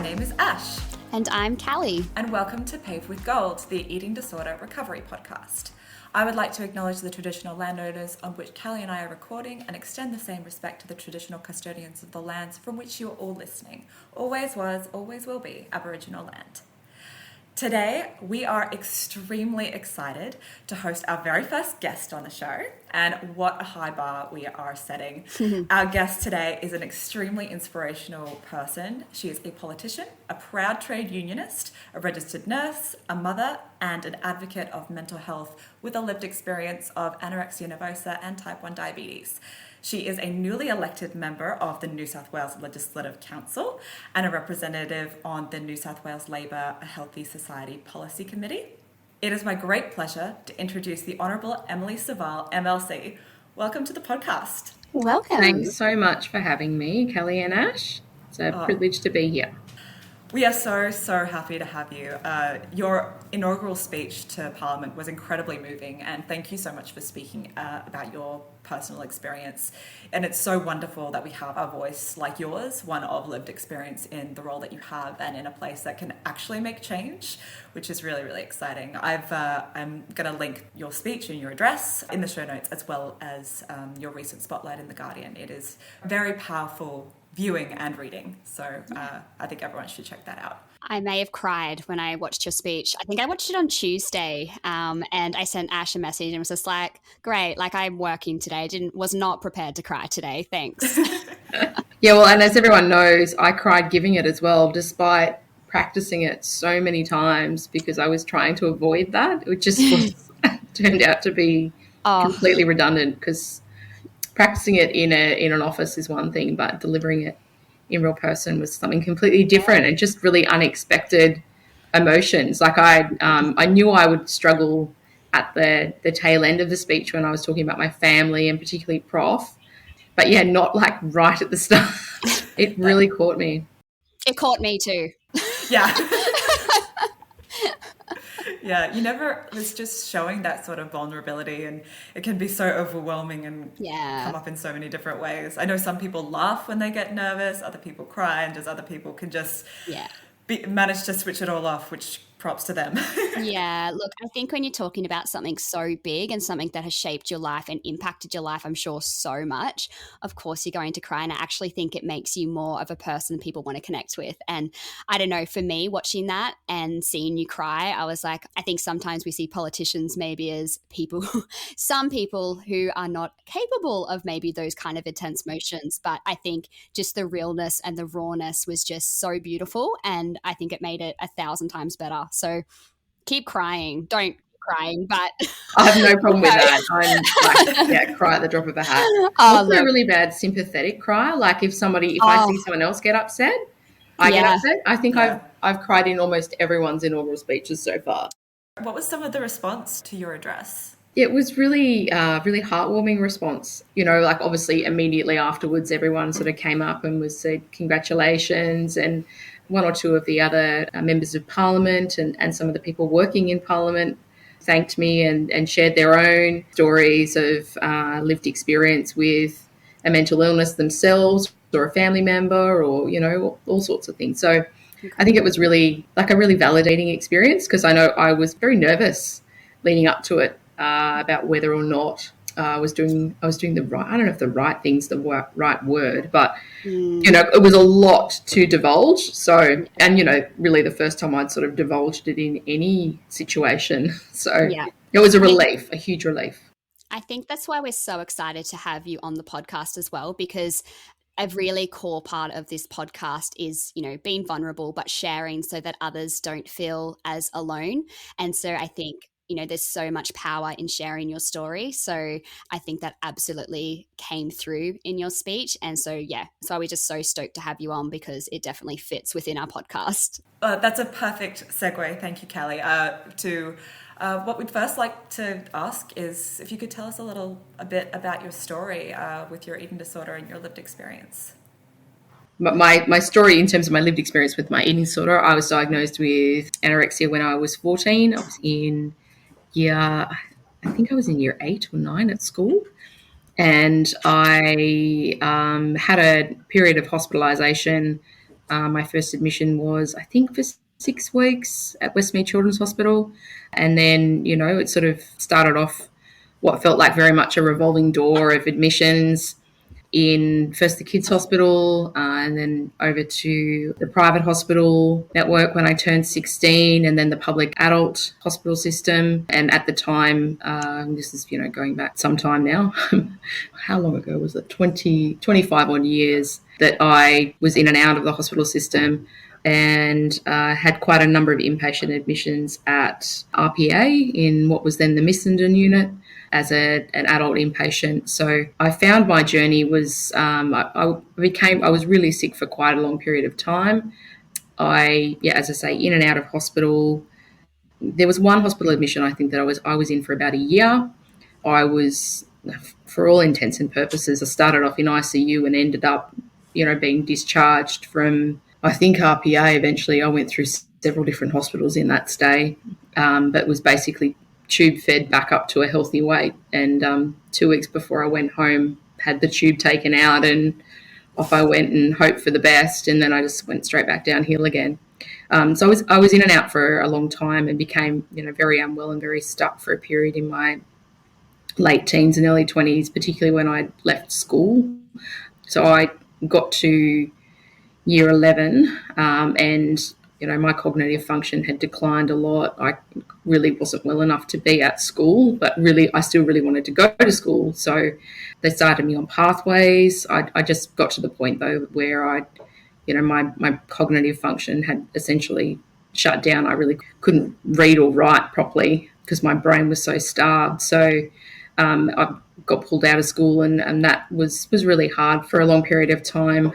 name is Ash. And I'm Callie. And welcome to Paved with Gold, the Eating Disorder Recovery Podcast. I would like to acknowledge the traditional landowners on which Callie and I are recording and extend the same respect to the traditional custodians of the lands from which you are all listening. Always was, always will be Aboriginal land. Today, we are extremely excited to host our very first guest on the show, and what a high bar we are setting. Our guest today is an extremely inspirational person. She is a politician, a proud trade unionist, a registered nurse, a mother, and an advocate of mental health with a lived experience of anorexia nervosa and type 1 diabetes. She is a newly elected member of the New South Wales Legislative Council and a representative on the New South Wales Labor A Healthy Society Policy Committee. It is my great pleasure to introduce the Honourable Emily Suvaal MLC. Welcome to the podcast. Welcome. Thanks so much for having me, Callie and Ash. It's a privilege to be here. We are so happy to have you. Your inaugural speech to Parliament was incredibly moving, and thank you so much for speaking about your personal experience. And it's so wonderful that we have a voice like yours, one of lived experience in the role that you have and in a place that can actually make change, which is really, really exciting. I'm going to link your speech and your address in the show notes, as well as your recent spotlight in The Guardian. It is very powerful viewing and reading. So I think everyone should check that out. I may have cried when I watched your speech. I think I watched it on Tuesday, and I sent Ash a message and was just like, great, like I'm working today. Was not prepared to cry today. Thanks. Yeah, well, and as everyone knows, I cried giving it as well, despite practicing it so many times because I was trying to avoid that. It just turned out to be completely redundant because practicing it in an office is one thing, but delivering it in real person was something completely different and just really unexpected emotions. Like I knew I would struggle at the tail end of the speech when I was talking about my family and particularly Prof. But yeah, not like right at the start. It really caught me. It caught me too. Yeah. Yeah, it's just showing that sort of vulnerability, and it can be so overwhelming and come up in so many different ways. I know some people laugh when they get nervous, other people cry, and just other people can just manage to switch it all off, which props to them. Yeah, look, I think when you're talking about something so big and something that has shaped your life and impacted your life, I'm sure, so much, of course you're going to cry. And I actually think it makes you more of a person people want to connect with. And I don't know, for me, watching that and seeing you cry, I was like, I think sometimes we see politicians maybe as people, some people who are not capable of maybe those kind of intense emotions. But I think just the realness and the rawness was just so beautiful. And I think it made it 1,000 times better. So keep crying. Don't keep crying, but I have no problem with that. I'm like, cry at the drop of a hat. Also a really bad sympathetic cry. Like if I see someone else get upset, I get upset. I think I've cried in almost everyone's inaugural speeches so far. What was some of the response to your address? It was really heartwarming response. You know, like obviously immediately afterwards, everyone sort of came up and said congratulations, and one or two of the other members of Parliament and some of the people working in Parliament thanked me and shared their own stories of lived experience with a mental illness themselves or a family member or, you know, all sorts of things. So I think it was really like a really validating experience because I know I was very nervous leading up to it about whether or not I was doing the right, I don't know if the right thing's the right word, but, you know, it was a lot to divulge. So, and, you know, really the first time I'd sort of divulged it in any situation. So it was a huge relief. I think that's why we're so excited to have you on the podcast as well, because a really core part of this podcast is, you know, being vulnerable, but sharing so that others don't feel as alone. And so I think, you know, there's so much power in sharing your story. So I think that absolutely came through in your speech. And so, so we're just so stoked to have you on because it definitely fits within our podcast. That's a perfect segue. Thank you, Callie. To what we'd first like to ask is if you could tell us a bit about your story with your eating disorder and your lived experience. My story in terms of my lived experience with my eating disorder, I was diagnosed with anorexia when I was 14. I was in I think I was in year 8 or 9 at school. And I had a period of hospitalisation My first admission was, I think, for 6 weeks at Westmead Children's Hospital. And then, it sort of started off what felt like very much a revolving door of admissions in first the kids hospital and then over to the private hospital network when I turned 16, and then the public adult hospital system. And at the time, this is, going back some time now, how long ago was it? 25 odd years that I was in and out of the hospital system, and had quite a number of inpatient admissions at RPA in what was then the Missenden unit as an adult inpatient. So I found my journey was, I was really sick for quite a long period of time. As I say, in and out of hospital. There was one hospital admission, I think, that I was in for about a year. I was, for all intents and purposes, I started off in ICU and ended up, being discharged from, I think, RPA. Eventually I went through several different hospitals in that stay, but was basically tube fed back up to a healthy weight. And 2 weeks before I went home, had the tube taken out, and off I went and hoped for the best. And then I just went straight back downhill again. So I was in and out for a long time and became, very unwell and very stuck for a period in my late teens and early 20s, particularly when I left school. So I got to year 11, and my cognitive function had declined a lot. I really wasn't well enough to be at school, but I still really wanted to go to school. So they started me on pathways. I just got to the point, though, where my cognitive function had essentially shut down. I really couldn't read or write properly because my brain was so starved. So I got pulled out of school, and that was really hard for a long period of time.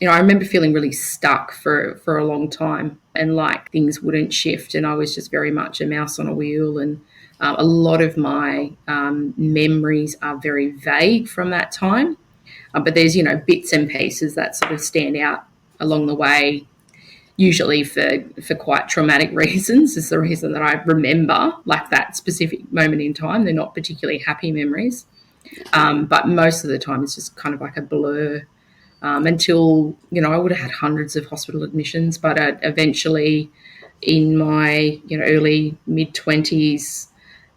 I remember feeling really stuck for a long time, and like things wouldn't shift, and I was just very much a mouse on a wheel. And a lot of my memories are very vague from that time, but there's bits and pieces that sort of stand out along the way, usually for quite traumatic reasons. Is the reason that I remember like that specific moment in time. They're not particularly happy memories, but most of the time it's just kind of like a blur. Until, I would have had hundreds of hospital admissions, but eventually in my, early mid-20s,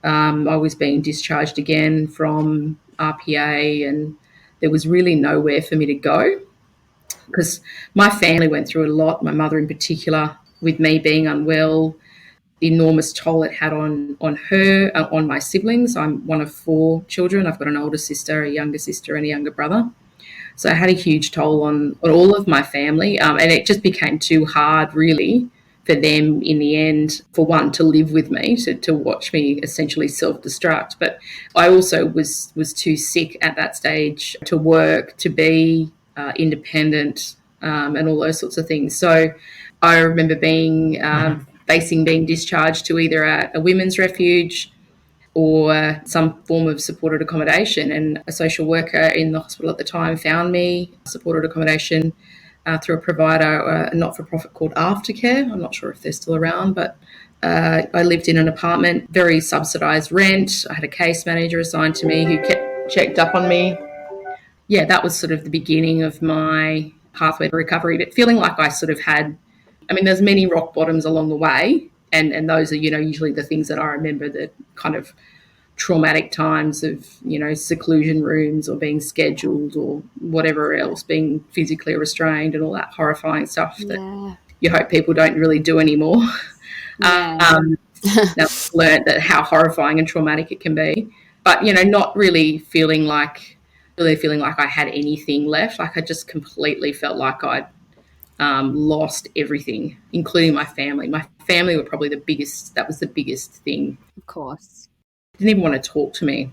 I was being discharged again from RPA, and there was really nowhere for me to go because my family went through a lot, my mother in particular, with me being unwell, the enormous toll it had on her, on my siblings. I'm one of 4 children. I've got an older sister, a younger sister, and a younger brother. So it had a huge toll on all of my family, and it just became too hard, really, for them in the end, for one, to live with me, to watch me essentially self-destruct. But I also was too sick at that stage to work, to be independent, and all those sorts of things. So I remember being discharged to either a women's refuge or some form of supported accommodation. And a social worker in the hospital at the time found me supported accommodation through a provider, a not-for-profit called Aftercare. I'm not sure if they're still around, but I lived in an apartment, very subsidised rent. I had a case manager assigned to me who checked up on me. Yeah, that was sort of the beginning of my pathway to recovery, but feeling like I sort of had, there's many rock bottoms along the way, and those are, usually the things that I remember, the kind of traumatic times of, seclusion rooms or being scheduled or whatever else, being physically restrained and all that horrifying stuff that you hope people don't really do anymore. Now I've learned that how horrifying and traumatic it can be, but, not really feeling like I had anything left. Like I just completely felt like I'd lost everything, including my family. My family were probably that was the biggest thing. Of course. Didn't even want to talk to me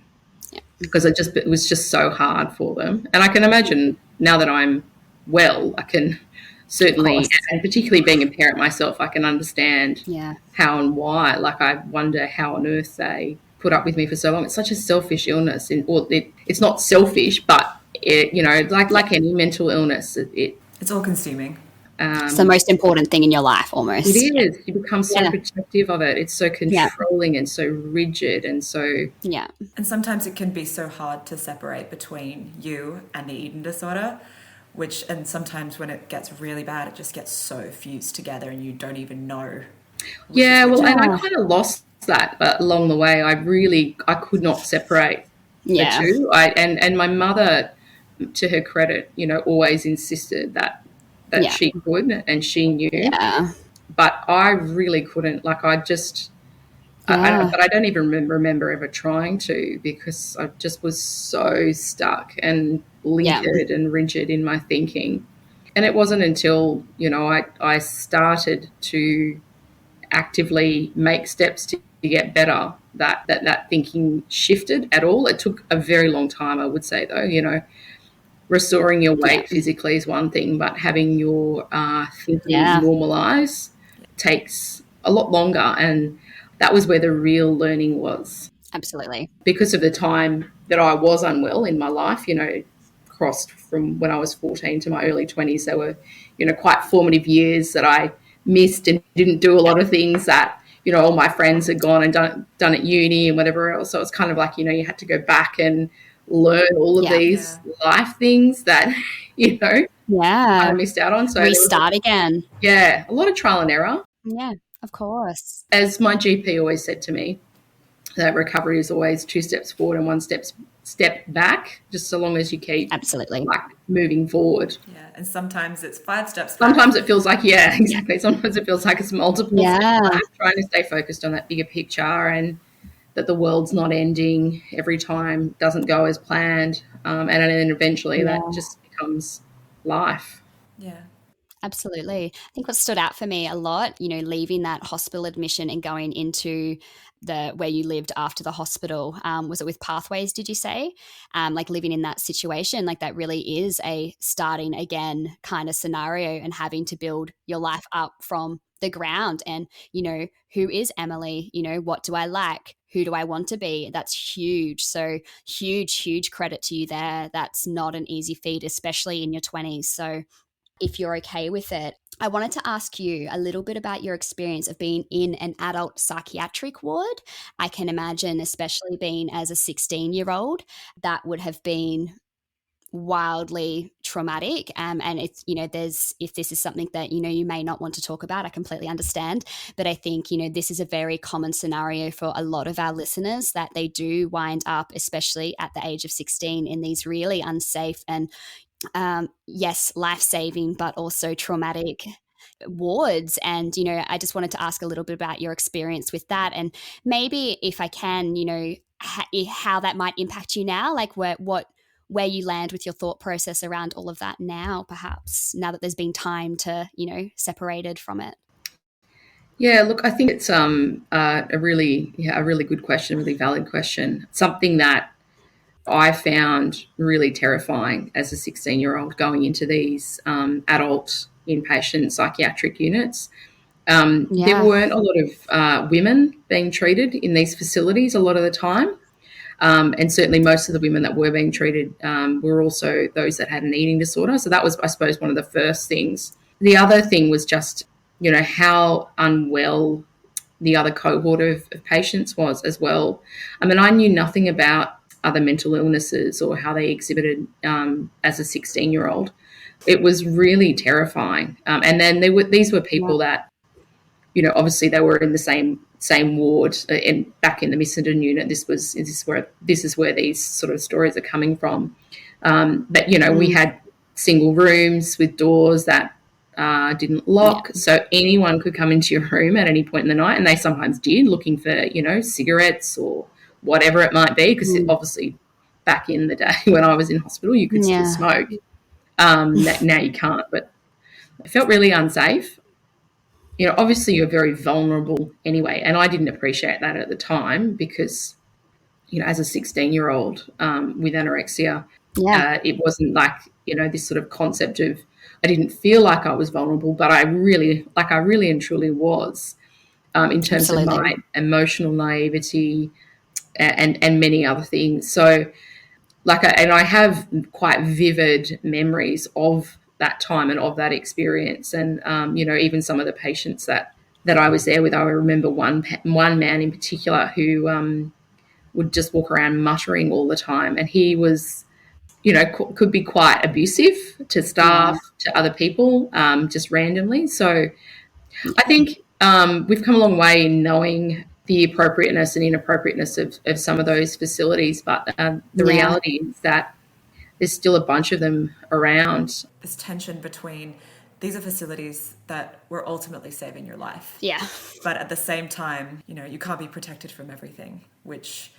because it was just so hard for them. And I can imagine now that I'm well, I can certainly, and particularly being a parent myself, I can understand how and why. Like I wonder how on earth they put up with me for so long. It's such a selfish illness, it's not selfish, but like any mental illness, it's all consuming. It's the most important thing in your life, almost. It is. You become so protective of it. It's so controlling and so rigid and so... Yeah. And sometimes it can be so hard to separate between you and the eating disorder. and sometimes when it gets really bad, it just gets so fused together and you don't even know. Yeah, well, and I Yeah. kind of lost that along the way. I could not separate the Yeah. two. And my mother, to her credit, always insisted that Yeah. she could and she knew, Yeah. but I really couldn't. Like Yeah. but I don't even remember ever trying to, because I just was so stuck and Yeah. blinkered and rigid in my thinking. And it wasn't until, I started to actively make steps to get better that thinking shifted at all. It took a very long time, I would say, though. Restoring your Yeah. weight physically is one thing, but having your thinking Yeah. normalize takes a lot longer. And that was where the real learning was. Absolutely. Because of the time that I was unwell in my life, crossed from when I was 14 to my early 20s. They were, quite formative years that I missed and didn't do a lot of things that, all my friends had gone and done at uni and whatever else. So it's kind of like, you had to go back and learn all of Yeah. these life things that, kind Yeah. of missed out on. So Restart again. a lot of trial and error. Yeah, of course. As my GP always said to me, that recovery is always 2 steps forward and 1 step back, just so long as you keep Absolutely. moving forward. Yeah, and sometimes it's 5 steps back. Sometimes it feels like, yeah, exactly. Sometimes it feels like it's multiple steps back, trying to stay focused on that bigger picture, and that the world's not ending every time doesn't go as planned. And then eventually that just becomes life. Yeah. Absolutely. I think what stood out for me a lot, leaving that hospital admission and going into where you lived after the hospital, was it with Pathways, did you say? Like living in that situation, like that really is a starting again kind of scenario, and having to build your life up from the ground. And, who is Emily? What do I like? Who do I want to be? That's huge. So huge credit to you there. That's not an easy feat, especially in your 20s. So if you're okay with it, I wanted to ask you a little bit about your experience of being in an adult psychiatric ward. I can imagine, especially being as a 16-year-old, that would have been wildly traumatic. And it's, if this is something that, you may not want to talk about, I completely understand. But I think, this is a very common scenario for a lot of our listeners, that they do wind up, especially at the age of 16, in these really unsafe and yes, life-saving, but also traumatic wards. And, I just wanted to ask a little bit about your experience with that. And maybe if I can, how that might impact you now, like where you land with your thought process around all of that now, perhaps, now that there's been time to, separated from it. Yeah, look, I think it's a really good question, a really valid question. Something that I found really terrifying as a 16-year-old, going into these adult inpatient psychiatric units. There weren't a lot of women being treated in these facilities a lot of the time. And certainly most of the women that were being treated were also those that had an eating disorder. So that was, I suppose, one of the first things. The other thing was just, how unwell the other cohort of patients was as well. I mean, I knew nothing about other mental illnesses or how they exhibited as a 16-year-old. It was really terrifying. And then these were people that, obviously they were in the same ward and back in the Missenden unit. This is where these sort of stories are coming from. But we had single rooms with doors that didn't lock, so anyone could come into your room at any point in the night, and they sometimes did, looking for cigarettes or whatever it might be, because obviously back in the day when I was in hospital you could still smoke. Now you can't, but it felt really unsafe. Obviously you're very vulnerable anyway, and I didn't appreciate that at the time, because as a 16-year-old with anorexia, it wasn't like this sort of concept of, I didn't feel like I was vulnerable, but I really and truly was, in terms of my emotional naivety and many other things. So I have quite vivid memories of that time and of that experience. And, even some of the patients that I was there with, I remember one man in particular who would just walk around muttering all the time. And he was could be quite abusive to staff, to other people, just randomly. So I think we've come a long way in knowing the appropriateness and inappropriateness of some of those facilities, but the reality is that there's still a bunch of them around. This tension between these are facilities that were ultimately saving your life. Yeah. But at the same time, you can't be protected from everything, which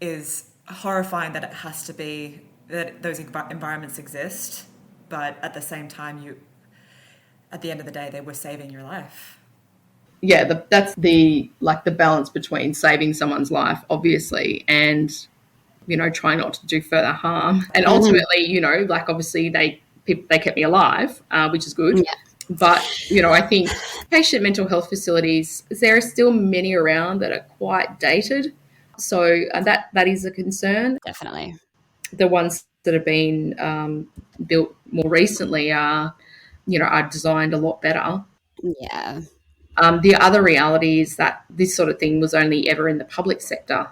is horrifying that it has to be, that those environments exist. But at the same time, at the end of the day, they were saving your life. Yeah, that's the balance between saving someone's life, obviously, and, trying not to do further harm. And ultimately, obviously they kept me alive, which is good. Yeah. But, I think patient mental health facilities, there are still many around that are quite dated. So that is a concern. Definitely. The ones that have been built more recently are designed a lot better. Yeah. The other reality is that this sort of thing was only ever in the public sector.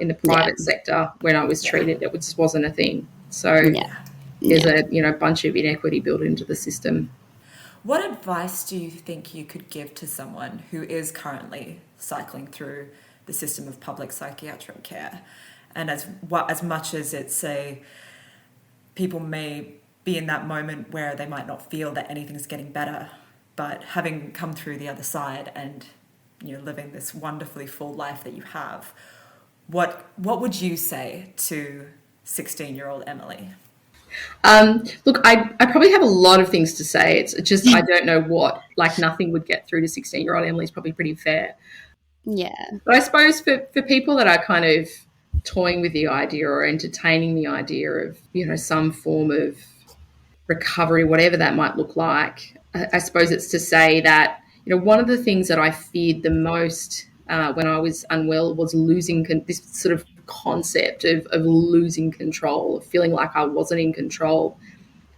In the private sector, when I was treated, it just wasn't a thing. So there's a bunch of inequity built into the system. What advice do you think you could give to someone who is currently cycling through the system of public psychiatric care? And as much as it's people may be in that moment where they might not feel that anything's getting better, but having come through the other side and living this wonderfully full life that you have, what would you say to 16-year-old Emily? Look, I probably have a lot of things to say. It's just I don't know what. Nothing would get through to 16-year-old Emily is probably pretty fair. Yeah. But I suppose for people that are kind of toying with the idea or entertaining the idea of, some form of recovery, whatever that might look like, I suppose it's to say that, one of the things that I feared the most when I was unwell was losing this sort of concept of losing control, of feeling like I wasn't in control,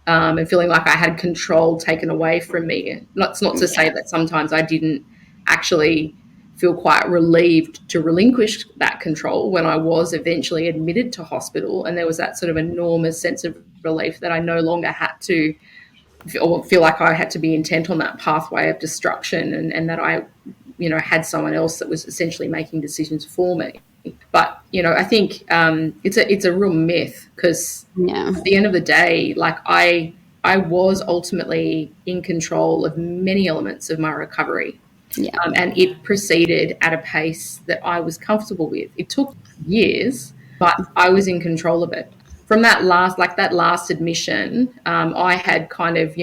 and feeling like I had control taken away from me. It's not to say that sometimes I didn't actually feel quite relieved to relinquish that control when I was eventually admitted to hospital, and there was that sort of enormous sense of relief that I no longer had to feel like I had to be intent on that pathway of destruction, and that I had someone else that was essentially making decisions for me. But, I think it's a real myth, because at the end of the day, I was ultimately in control of many elements of my recovery. Yeah. And it proceeded at a pace that I was comfortable with. It took years, but I was in control of it. From that last admission, I had kind of,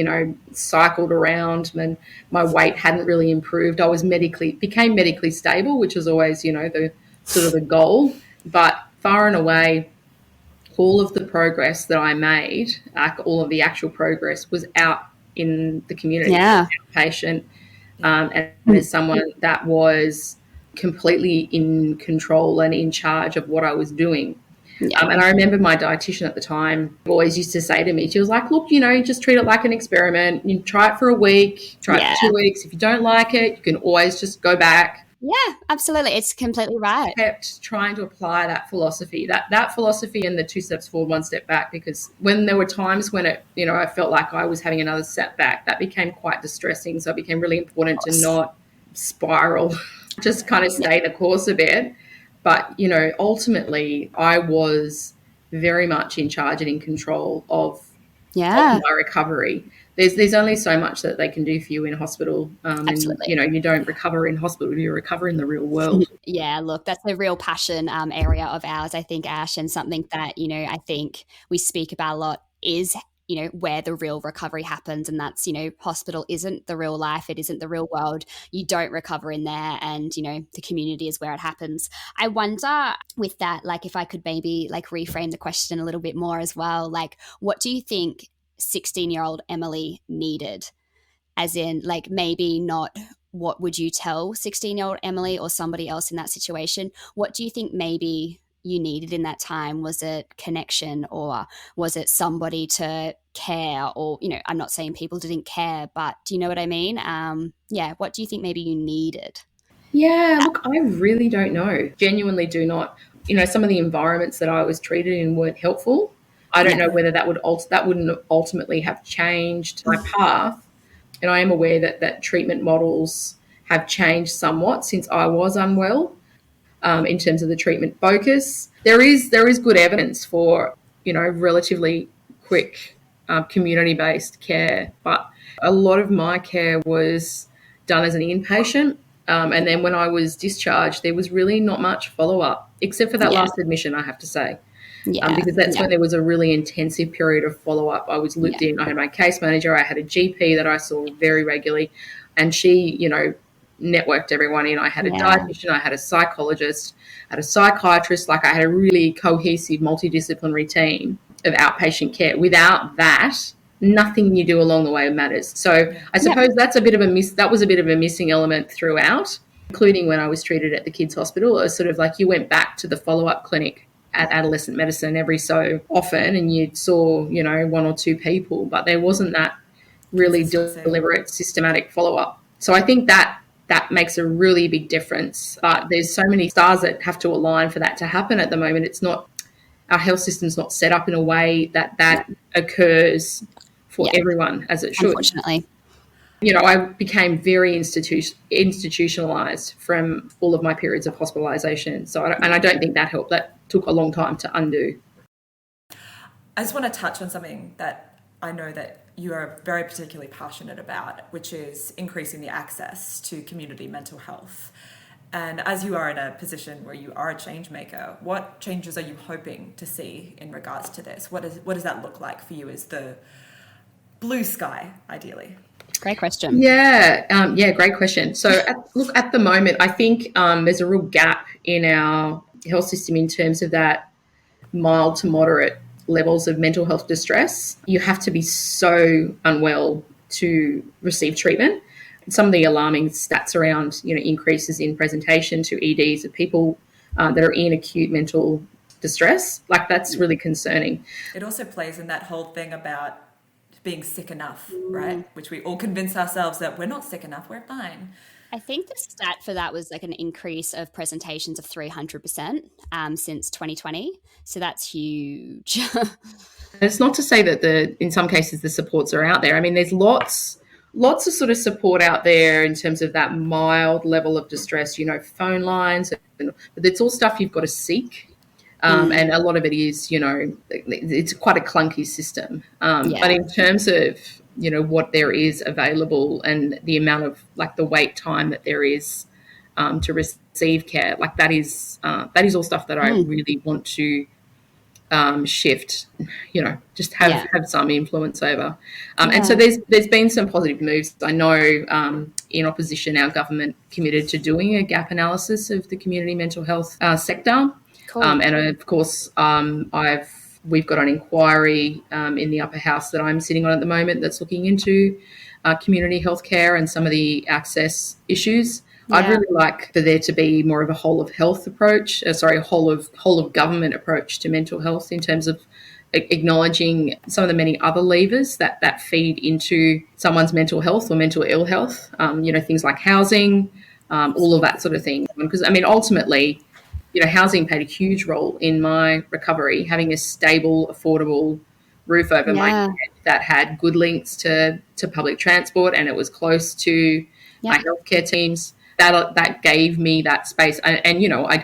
cycled around, and my weight hadn't really improved. I became medically stable, which was always, the sort of the goal. But far and away, all of the progress that I made, all of the actual progress, was out in the community, outpatient, and as someone that was completely in control and in charge of what I was doing. Yeah. And I remember my dietitian at the time always used to say to me, she was like, look, just treat it like an experiment. You try it for a week, try it for 2 weeks. If you don't like it, you can always just go back. Yeah, absolutely. It's completely right. I kept trying to apply that philosophy, that philosophy, and the 2 steps forward, 1 step back, because when there were times when I felt like I was having another setback, that became quite distressing. So it became really important to not spiral, just kind of stay the course a bit. But, ultimately I was very much in charge and in control of my recovery. There's only so much that they can do for you in hospital. Absolutely. And, you don't recover in hospital, you recover in the real world. Yeah, look, that's a real passion area of ours, I think, Ash, and something that, I think we speak about a lot is where the real recovery happens. And that's, hospital isn't the real life. It isn't the real world. You don't recover in there. And, the community is where it happens. I wonder with that, if I could maybe reframe the question a little bit more as well, what do you think 16-year-old Emily needed? As in, maybe not what would you tell 16-year-old Emily or somebody else in that situation? What do you think maybe you needed in that time? Was it connection, or was it somebody to care? Or, I'm not saying people didn't care, but do you know what I mean? What do you think maybe you needed? Yeah, look, I really don't know. Genuinely do not. Some of the environments that I was treated in weren't helpful. I don't know whether that wouldn't ultimately have changed my path. And I am aware that treatment models have changed somewhat since I was unwell, in terms of the treatment focus. There is good evidence for, relatively quick community-based care, but a lot of my care was done as an inpatient. And then when I was discharged, there was really not much follow-up, except for that last admission, I have to say. Because that's when there was a really intensive period of follow-up. I was looped in. I had my case manager. I had a GP that I saw very regularly, and she, networked everyone in. I had a dietitian, I had a psychologist, I had a psychiatrist. Like, I had a really cohesive multidisciplinary team of outpatient care. Without that, nothing you do along the way matters. So I suppose that was a bit of a missing element throughout, including when I was treated at the kids' hospital. It was sort of like you went back to the follow-up clinic at adolescent medicine every so often, and you saw, one or two people, but there wasn't that really deliberate, systematic follow-up. So I think that makes a really big difference. But there's so many stars that have to align for that to happen at the moment. It's not, our health system's not set up in a way that occurs for everyone as it should. Unfortunately. I became very institutionalized from all of my periods of hospitalization. So, I don't think that helped. That took a long time to undo. I just want to touch on something that I know that you are very particularly passionate about, which is increasing the access to community mental health. And as you are in a position where you are a change maker, what changes are you hoping to see in regards to this? What does that look like for you as the blue sky, ideally? Great question. Great question. So, at the moment, I think there's a real gap in our health system in terms of that mild to moderate levels of mental health distress. You have to be so unwell to receive treatment. Some of the alarming stats around, increases in presentation to EDs of people that are in acute mental distress, like, that's really concerning. It also plays in that whole thing about being sick enough, right? Which we all convince ourselves that we're not sick enough, we're fine. I think the stat for that was like an increase of presentations of 300% since 2020. So that's huge. It's not to say that in some cases the supports are out there. I mean, there's lots of sort of support out there in terms of that mild level of distress, phone lines, but it's all stuff you've got to seek. And a lot of it is, it's quite a clunky system. But in terms of, what there is available and the amount of, like, the wait time that there is to receive care, like, that is all stuff that I really want to shift, just have some influence over. And so there's been some positive moves. I know in opposition, our government committed to doing a gap analysis of the community mental health sector. Cool. And of course, we've got an inquiry in the upper house that I'm sitting on at the moment that's looking into community healthcare and some of the access issues. Yeah. I'd really like for there to be more of a whole of health approach, whole of government approach to mental health, in terms of acknowledging some of the many other levers that feed into someone's mental health or mental ill health. Things like housing, all of that sort of thing. Because, I mean, ultimately, housing played a huge role in my recovery, having a stable, affordable roof over my head that had good links to public transport, and it was close to my healthcare teams. That gave me that space. And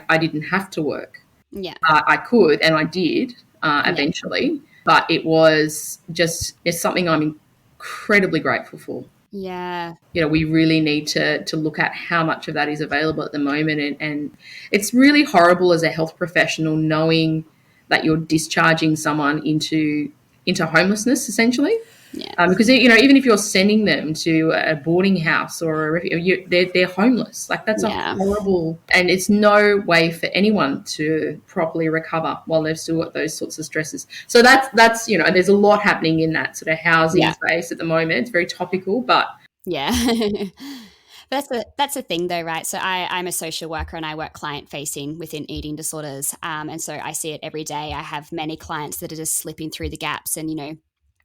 I didn't have to work. Yeah. I could, and I did eventually, but it's something I'm incredibly grateful for. Yeah. We really need to look at how much of that is available at the moment. And it's really horrible as a health professional knowing that you're discharging someone into homelessness, essentially. Yeah. Because, even if you're sending them to a boarding house or they're homeless. Like, that's a horrible, and it's no way for anyone to properly recover while they've still got those sorts of stresses. So that's there's a lot happening in that sort of housing space at the moment. It's very topical, but That's the thing though, right? So I'm a social worker and I work client facing within eating disorders. And so I see it every day. I have many clients that are just slipping through the gaps, and,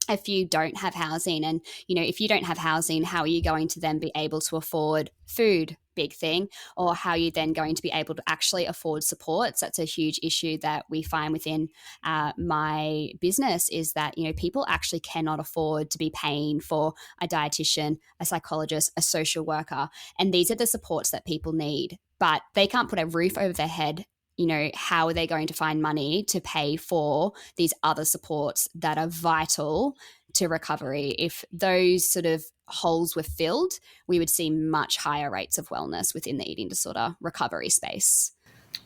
if you don't have housing, and, if you don't have housing, how are you going to then be able to afford food, big thing, or how you're then going to be able to actually afford supports. That's a huge issue that we find within my business, is that, you know, people actually cannot afford to be paying for a dietitian, a psychologist, a social worker. And these are the supports that people need, but they can't put a roof over their head. You know, how are they going to find money to pay for these other supports that are vital to recovery? If those sort of holes were filled, we would see much higher rates of wellness within the eating disorder recovery space.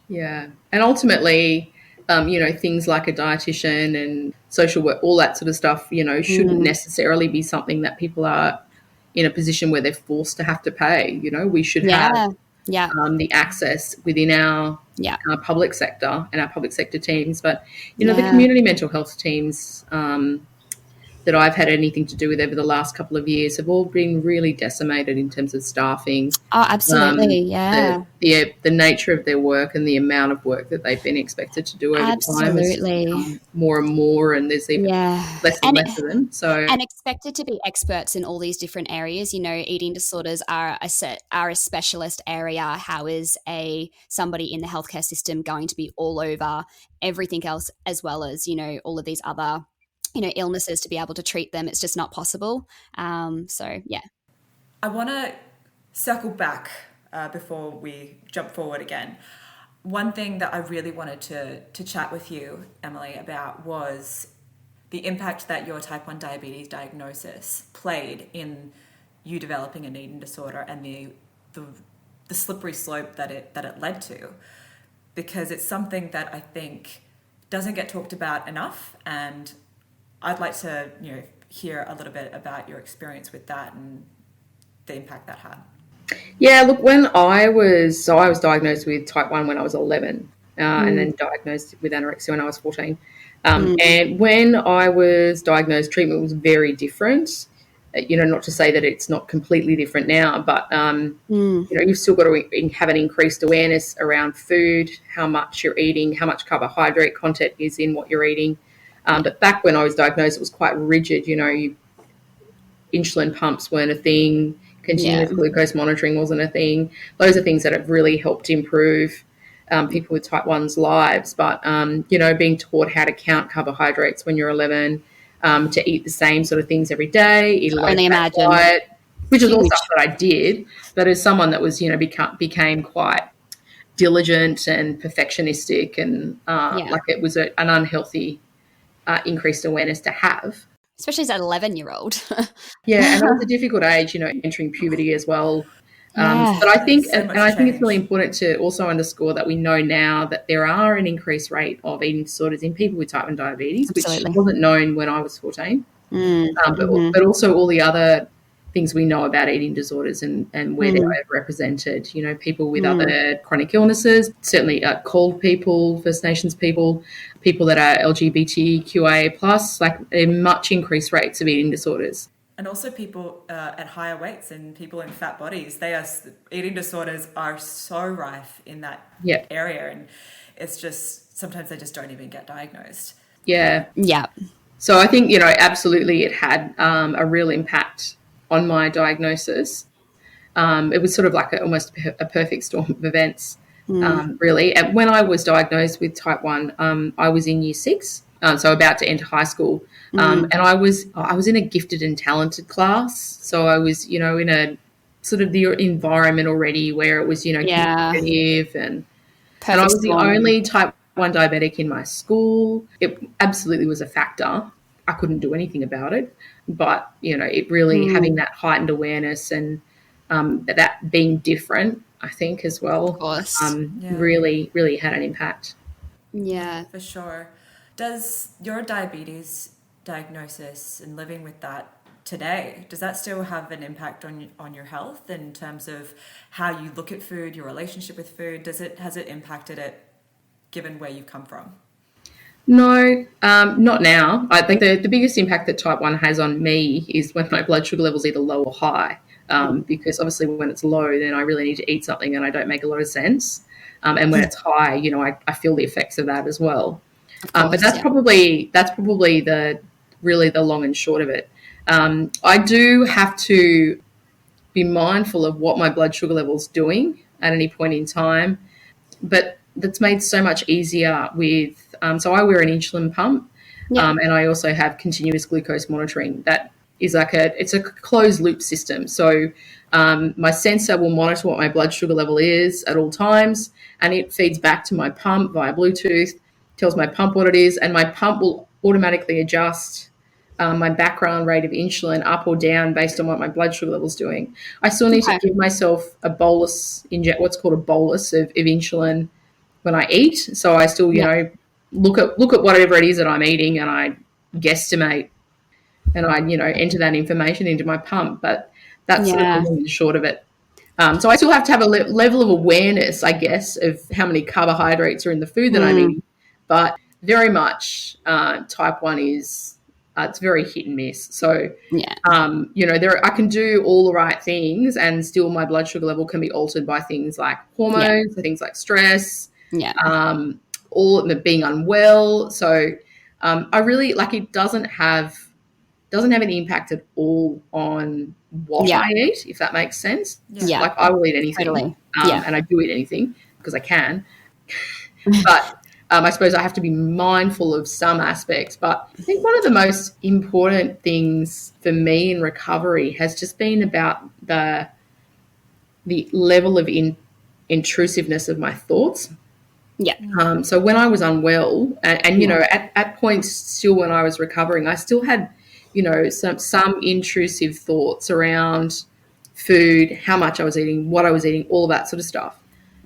Yeah. And ultimately, you know, things like a dietitian and social work, all that sort of stuff, you know, shouldn't necessarily be something that people are in a position where they're forced to have to pay. You know, we should have the access within our public sector and our public sector teams. But, you know, the community mental health teams that I've had anything to do with over the last couple of years have all been really decimated in terms of staffing. Oh, absolutely, The nature of their work and the amount of work that they've been expected to do over time has become more and more, and there's even less and less of them. And expected to be experts in all these different areas. You know, eating disorders are a specialist area. How is somebody in the healthcare system going to be all over everything else, as well as, you know, all of these other, you know, illnesses, to be able to treat them? It's just not possible. I want to circle back before we jump forward again. One thing that I really wanted to chat with you, Emily, about was the impact that your type 1 diabetes diagnosis played in you developing an eating disorder, and the slippery slope that it led to, because it's something that I think doesn't get talked about enough, and I'd like to, you know, hear a little bit about your experience with that and the impact that had. Yeah, look, when I was diagnosed with type 1 when I was 11, and then diagnosed with anorexia when I was 14. And when I was diagnosed, treatment was very different. You know, not to say that it's not completely different now, but, you know, you've still got to have an increased awareness around food, how much you're eating, how much carbohydrate content is in what you're eating. But back when I was diagnosed, it was quite rigid. You know, insulin pumps weren't a thing. Continuous glucose monitoring wasn't a thing. Those are things that have really helped improve people with type 1's lives. But, you know, being taught how to count carbohydrates when you're 11, to eat the same sort of things every day, eat a low-fat diet, which is all stuff that I did. But as someone that was, you know, became quite diligent and perfectionistic, and like it was an unhealthy increased awareness to have. Especially as an 11-year-old. Yeah, and it was a difficult age, you know, entering puberty as well. But I think, I think it's really important to also underscore that we know now that there are an increased rate of eating disorders in people with type 1 diabetes, which wasn't known when I was 14. But also all the other things we know about eating disorders and where they're overrepresented. You know, people with other chronic illnesses, certainly cold people, First Nations people, people that are LGBTQIA+, like much increased rates of eating disorders. And also people at higher weights and people in fat bodies. Eating disorders are so rife in that area, and it's just sometimes they just don't even get diagnosed. Yeah. So I think, you know, absolutely it had a real impact on my diagnosis. It was sort of like almost a perfect storm of events, really. And when I was diagnosed with type 1, I was in year 6, so about to enter high school. And I was in a gifted and talented class. So I was, you know, in a sort of the environment already where it was, you know, competitive, and I was the only type 1 diabetic in my school. It absolutely was a factor. I couldn't do anything about it, but, you know, it really having that heightened awareness and that being different, I think, as well, of course. Really, really had an impact. Yeah, for sure. Does your diabetes diagnosis and living with that today, does that still have an impact on your health in terms of how you look at food, your relationship with food? Has it impacted it given where you've come from? No, not now. I think the biggest impact that type 1 has on me is when my blood sugar level is either low or high, because obviously when it's low, then I really need to eat something and I don't make a lot of sense. And when it's high, you know, I feel the effects of that as well. But that's probably the long and short of it. I do have to be mindful of what my blood sugar level's doing at any point in time. But that's made so much easier with, so I wear an insulin pump, and I also have continuous glucose monitoring. That is it's a closed loop system. So my sensor will monitor what my blood sugar level is at all times, and it feeds back to my pump via Bluetooth, tells my pump what it is, and my pump will automatically adjust my background rate of insulin up or down based on what my blood sugar level is doing. I still need to give myself a bolus, what's called a bolus of insulin when I eat. So I still, look at whatever it is that I'm eating, and I guesstimate, and I, enter that information into my pump. But that's sort of the long and short of it. So I still have to have a level of awareness, I guess, of how many carbohydrates are in the food that I'm eating. But very much type 1 is, it's very hit and miss. So, I can do all the right things, and still my blood sugar level can be altered by things like hormones, things like stress, all of it being unwell. So I really, it doesn't have any impact at all on what I eat, if that makes sense. Yeah. I will eat anything, totally. and I do eat anything because I can. But I suppose I have to be mindful of some aspects. But I think one of the most important things for me in recovery has just been about the level of intrusiveness of my thoughts. Yeah. So when I was unwell, and at points still when I was recovering, I still had, some intrusive thoughts around food, how much I was eating, what I was eating, all of that sort of stuff.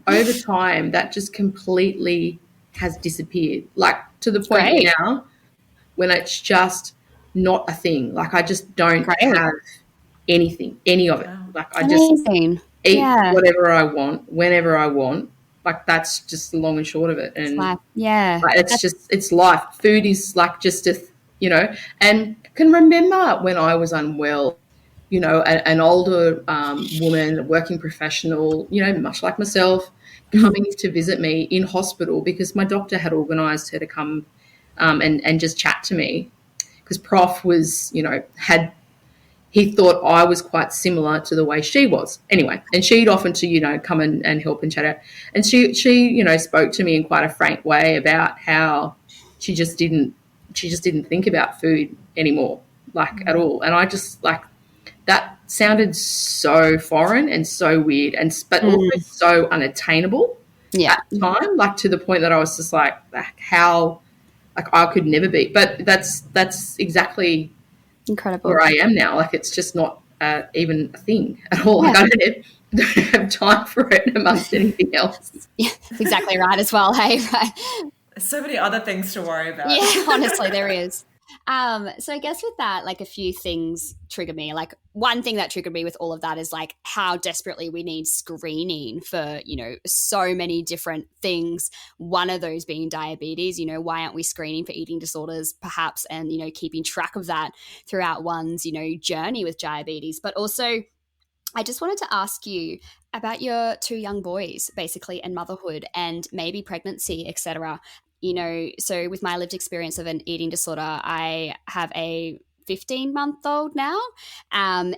Over time, that just completely has disappeared, to the point now when it's just not a thing. I just don't have any of it. I just eat whatever I want, whenever I want. That's just the long and short of it. And it's life. Food is just and can remember when I was unwell, an older woman, a working professional, much like myself, coming to visit me in hospital because my doctor had organised her to come and just chat to me, because Prof was, he thought I was quite similar to the way she was. Anyway, and she'd often to, come and help and chat out. And she spoke to me in quite a frank way about how she just didn't think about food anymore, at all. And I just, that sounded so foreign and so weird, but also so unattainable at the time, to the point that I was just how I could never be. But that's exactly incredible where I am now. It's just not even a thing at all. I don't have time for it amongst anything else. Yeah, exactly right as well. Hey, right. So many other things to worry about. Yeah, honestly, there is. So I guess with that, a few things trigger me. One thing that triggered me with all of that is how desperately we need screening for, so many different things. One of those being diabetes. Why aren't we screening for eating disorders perhaps, and, keeping track of that throughout one's, journey with diabetes. But also, I just wanted to ask you about your 2 young boys, basically, and motherhood and maybe pregnancy, etc. So with my lived experience of an eating disorder, I have a 15-month-old now. And,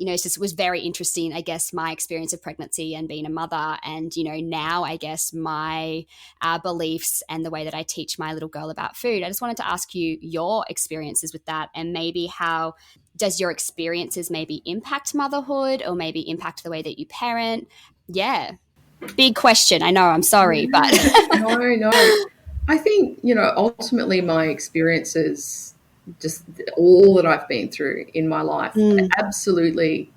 it was very interesting, I guess, my experience of pregnancy and being a mother. And, now I guess my beliefs and the way that I teach my little girl about food. I just wanted to ask you your experiences with that, and maybe how does your experiences maybe impact motherhood, or maybe impact the way that you parent? Yeah. Big question. I know, I'm sorry, but. No. I think, ultimately my experiences, just all that I've been through in my life, absolutely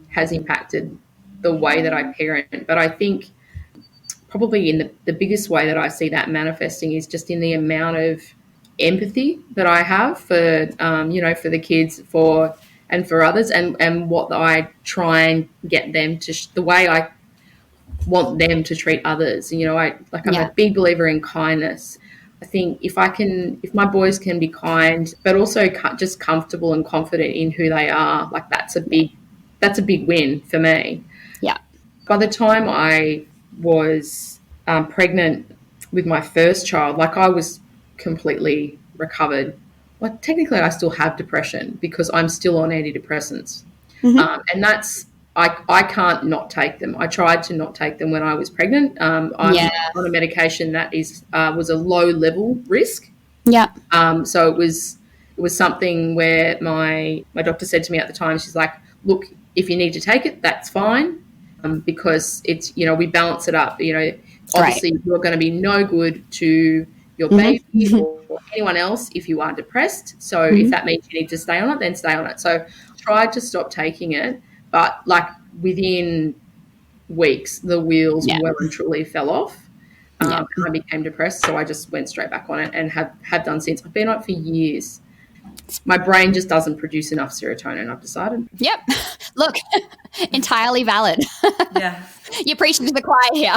has impacted the way that I parent. But I think probably in the biggest way that I see that manifesting is just in the amount of empathy that I have for, for the kids, and for others, and what I try and get them to, the way I want them to treat others. I'm a big believer in kindness. I think if my boys can be kind, but also just comfortable and confident in who they are, that's a big win for me. Yeah. By the time I was pregnant with my first child, I was completely recovered. Technically I still have depression because I'm still on antidepressants. And that's I can't not take them. I tried to not take them when I was pregnant. I'm on a medication that was a low level risk. Yeah. So it was something where my doctor said to me at the time, she's like, look, if you need to take it, that's fine, because it's, we balance it up. Obviously you're going to be no good to your baby or anyone else if you are depressed. So if that means you need to stay on it, then stay on it. So I tried to stop taking it, but like within weeks, the wheels well and truly fell off. And I became depressed, so I just went straight back on it and have done since. I've been on it for years. My brain just doesn't produce enough serotonin, I've decided. Yep. Look, entirely valid. Yeah. You're preaching to the choir here.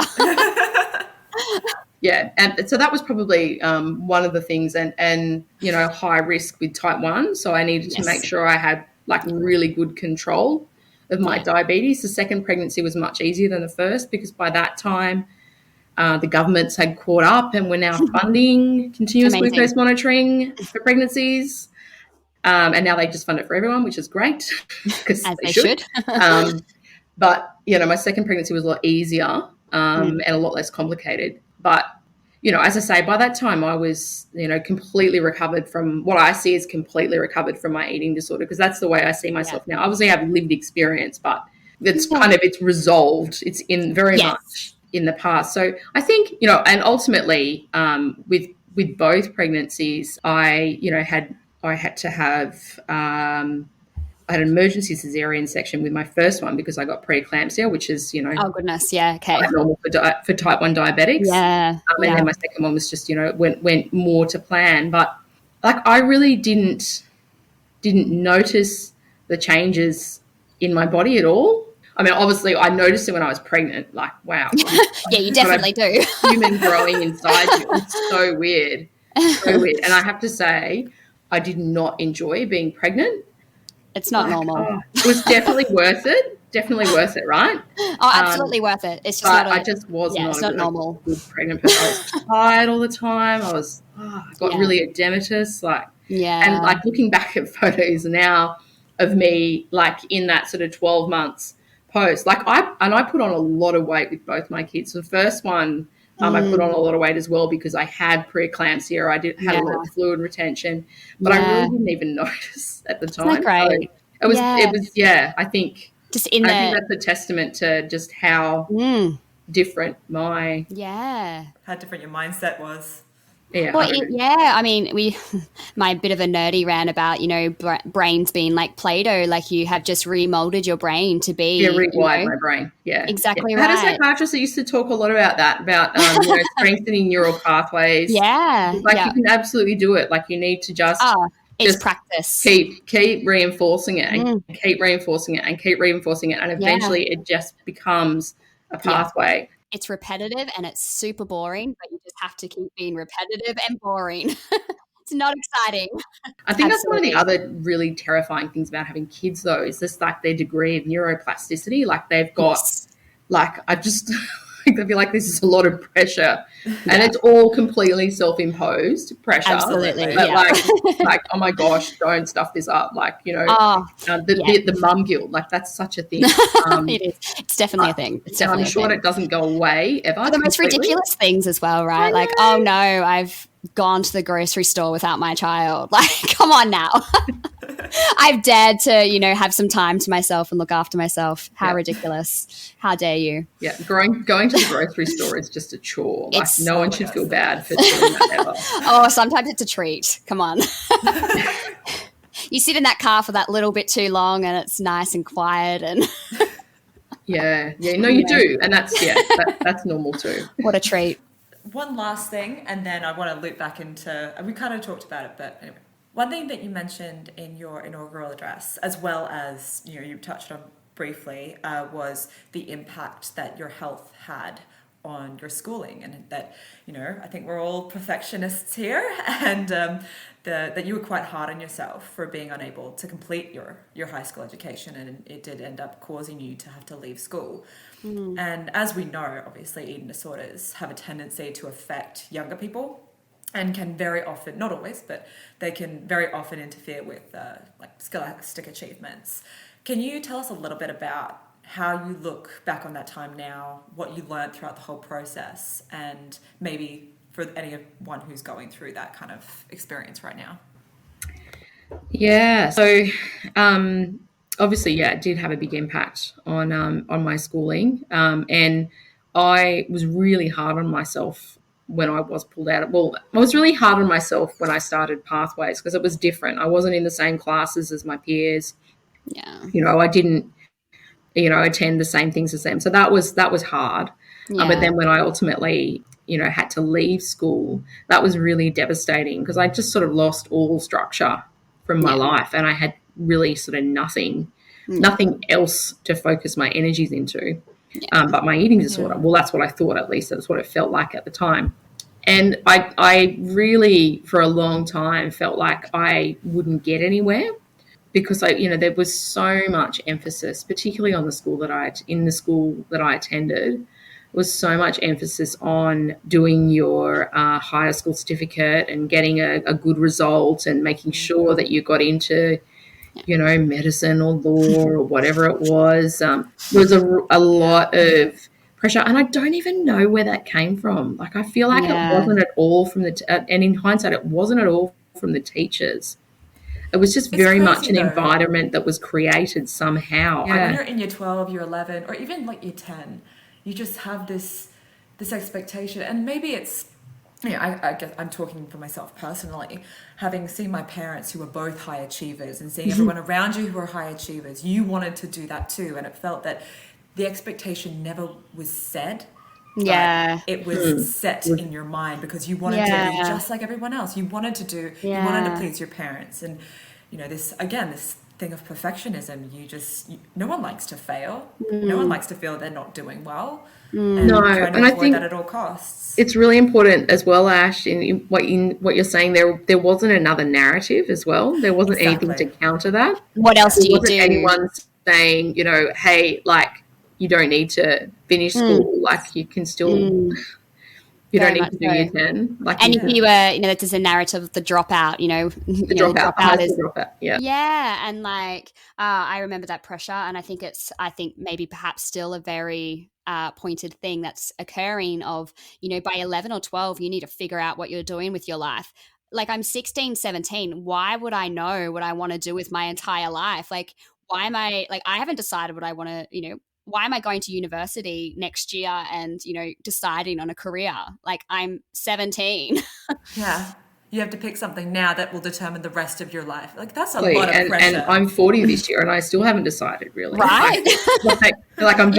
Yeah, and so that was probably one of the things, and high risk with type 1, so I needed to make sure I had like really good control of my diabetes. The second pregnancy was much easier than the first, because by that time the governments had caught up and were now funding continuous glucose monitoring for pregnancies, and now they just fund it for everyone, which is great, because they should. But my second pregnancy was a lot easier and a lot less complicated. But as I say, by that time I was completely recovered from what I see as completely recovered from my eating disorder, because that's the way I see myself now. Obviously I have lived experience, but it's resolved. It's in very much in the past. So I think, and ultimately with both pregnancies, I had to have I had an emergency cesarean section with my first one because I got preeclampsia, which is, oh goodness, okay, quite normal for type 1 diabetics. And then my second one was just, went more to plan. But like I really didn't notice the changes in my body at all. I mean, obviously I noticed it when I was pregnant, like, wow. Yeah, you definitely do. Human growing inside you. It's so weird. So weird. And I have to say, I did not enjoy being pregnant. It's not normal. It was definitely worth it. Definitely worth it, right? Oh, absolutely worth it. It's just I just was not normal. Good pregnant person. I was tired all the time. I got really edematous, and like looking back at photos now of me, like in that sort of 12 months post, like I put on a lot of weight with both my kids. The first one, I put on a lot of weight as well because I had preeclampsia. I had a lot of fluid retention, but I really didn't even notice at the time. Isn't that great? So it was. I think just I think that's a testament to just how different how different your mindset was. Yeah, well, I mean, my bit of a nerdy rant about, brains being like Play-Doh, like you have just remolded your brain to be. Yeah, rewired my brain. Yeah. Exactly right. I had a psychiatrist that used to talk a lot about that, about strengthening neural pathways. Yeah. You can absolutely do it. Like you need to just practice. Keep reinforcing it and keep reinforcing it and keep reinforcing it. And eventually it just becomes a pathway. Yeah. It's repetitive and it's super boring, but you just have to keep being repetitive and boring. It's not exciting. I think that's one of the other really terrifying things about having kids, though, is just like their degree of neuroplasticity. Like they've got, I feel like this is a lot of pressure, and it's all completely self-imposed pressure. Absolutely, but like, oh my gosh, don't stuff this up. Like the mum guilt, like that's such a thing. It is. It's definitely a thing. I'm sure it doesn't go away ever. But the most ridiculous things as well, right? Like, oh no, I've gone to the grocery store without my child. Like, come on now. I've dared to, have some time to myself and look after myself. How ridiculous. How dare you? Yeah, going to the grocery store is just a chore. Like no one should feel bad for doing that ever. Oh, sometimes it's a treat. Come on. You sit in that car for that little bit too long and it's nice and quiet and you do. And that's normal too. What a treat. One last thing, and then I want to loop back into, we kind of talked about it, but anyway. One thing that you mentioned in your inaugural address, as well as, you touched on briefly, was the impact that your health had on your schooling, and that, I think we're all perfectionists here, and that you were quite hard on yourself for being unable to complete your high school education, and it did end up causing you to have to leave school. And as we know, obviously, eating disorders have a tendency to affect younger people and can very often, not always, but they can very often interfere with scholastic achievements. Can you tell us a little bit about how you look back on that time now, what you learned throughout the whole process, and maybe for anyone who's going through that kind of experience right now. Yeah. So obviously, yeah, it did have a big impact on my schooling. And I was really hard on myself when I was pulled out. Well, I was really hard on myself when I started Pathways because it was different. I wasn't in the same classes as my peers. Yeah. I didn't, attend the same things as them. So that was hard. Yeah. But then when I ultimately, had to leave school, that was really devastating because I just sort of lost all structure from my life, and I had really sort of nothing else to focus my energies into. But my eating disorder. Well, that's what I thought, at least. That's what it felt like at the time. And I really, for a long time, felt like I wouldn't get anywhere because there was so much emphasis, particularly on the school that I attended, was so much emphasis on doing your higher school certificate and getting a good result and making sure that you got into, medicine or law or whatever it was. There was a lot of pressure, and I don't even know where that came from. Like, I feel like it wasn't at all from and in hindsight, it wasn't at all from the teachers. It was just very much an environment that was created somehow. Yeah. When you're in year 12, year 11, or even like year 10, you just have this expectation. And maybe it's, I guess I'm talking for myself personally, having seen my parents who were both high achievers and seeing everyone around you who are high achievers, you wanted to do that too. And it felt that the expectation never was said. Yeah. It was set in your mind because you wanted to be just like everyone else. You wanted to please your parents. And, this thing of perfectionism, no one likes to fail. No one likes to feel they're not doing well. And trying to avoid that at all costs. It's really important as well, Ash, in what you're saying. There wasn't another narrative as well. There wasn't anything to counter that. What else do you do? Anyone saying, hey, like, you don't need to finish school. Like, you can still... You don't need to do year 10. And if you were, there's a narrative of the dropout, the dropout is dropout. Yeah. Yeah. And I remember that pressure. And I think maybe perhaps still a very pointed thing that's occurring of, by 11 or 12, you need to figure out what you're doing with your life. Like, I'm 16, 17. Why would I know what I want to do with my entire life? Like, why am I, I haven't decided what I want to, why am I going to university next year and, deciding on a career? Like, I'm 17. Yeah. You have to pick something now that will determine the rest of your life. Like, that's a lot of pressure. And I'm 40 this year and I still haven't decided, really. Right. I'm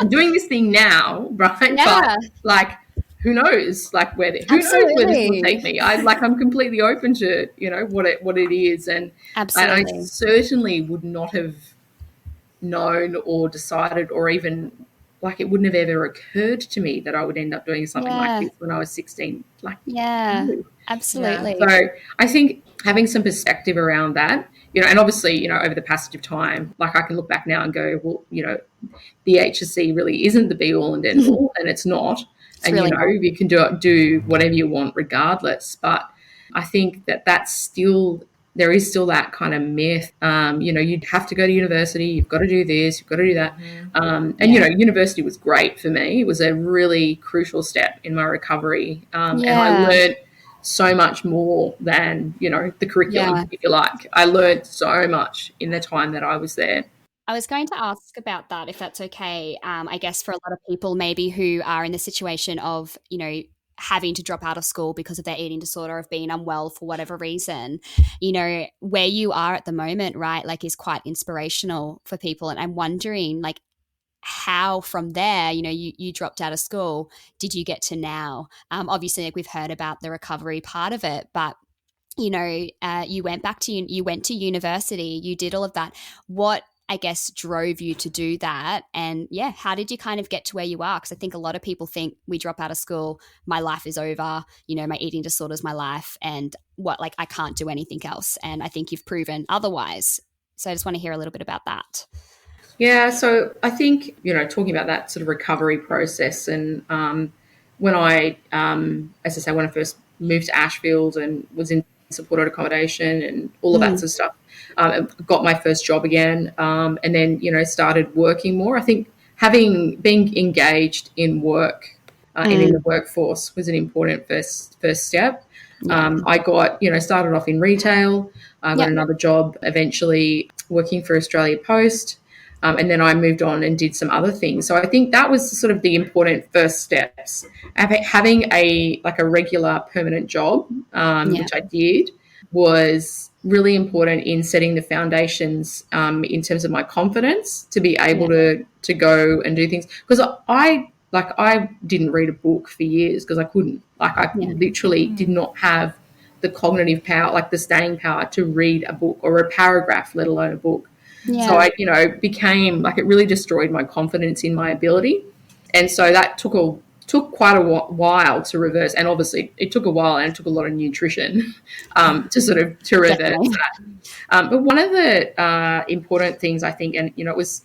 doing this thing now, right? Yeah. But, who knows? Who knows where this will take me? I'm completely open to, what it is. And absolutely. I certainly would not have known or decided, or even it wouldn't have ever occurred to me that I would end up doing something like this when I was 16. Absolutely. So I think having some perspective around that, and obviously, over the passage of time, I can look back now and go, well, the HSC really isn't the be all and end all, and it's not. And really you can do whatever you want regardless. But I think that's still, there is still that kind of myth. You'd have to go to university. You've got to do this. You've got to do that. University was great for me. It was a really crucial step in my recovery. And I learned so much more than, the curriculum, if you like. I learned so much in the time that I was there. I was going to ask about that, if that's okay. I guess for a lot of people maybe who are in the situation of, having to drop out of school because of their eating disorder, of being unwell for whatever reason, where you are at the moment, right, is quite inspirational for people. And I'm wondering, how from there, you dropped out of school, did you get to now? Obviously, we've heard about the recovery part of it, but you went to university, you did all of that. What, I guess, drove you to do that? And how did you kind of get to where you are? Because I think a lot of people think, we drop out of school, my life is over, my eating disorder is my life, and I can't do anything else. And I think you've proven otherwise. So I just want to hear a little bit about that. Yeah, so I think, talking about that sort of recovery process, and when I, as I say, when I first moved to Ashfield and was in supported accommodation and all of that sort of stuff. Got my first job again, and then, started working more. I think being engaged in work and in the workforce was an important first step. I got, started off in retail. I got another job eventually working for Australia Post. And then I moved on and did some other things. So I think that was sort of the important first steps. Having a regular permanent job, which I did, was really important in setting the foundations in terms of my confidence to be able to go and do things. Because I didn't read a book for years because I couldn't. I literally did not have the cognitive power, the staying power to read a book or a paragraph, let alone a book. Yeah. So I, became it really destroyed my confidence in my ability. And so that took quite a while to reverse. And obviously it took a while and it took a lot of nutrition to reverse that. But one of the important things, I think, and, it was,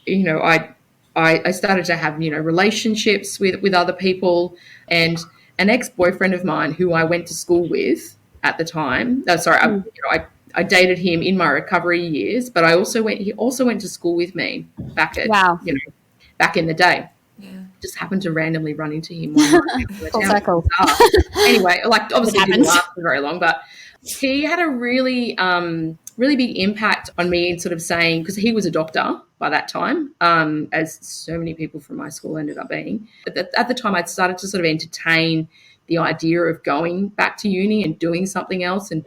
I started to have, relationships with other people, and an ex-boyfriend of mine who I went to school with at the time. I dated him in my recovery years, but he also went to school with me back in the day. Yeah. Just happened to randomly run into him one night. Full circle. Anyway, obviously it didn't last for very long, but he had a really, really big impact on me in sort of saying, because he was a doctor by that time, as so many people from my school ended up being. At the time, I'd started to sort of entertain the idea of going back to uni and doing something else and,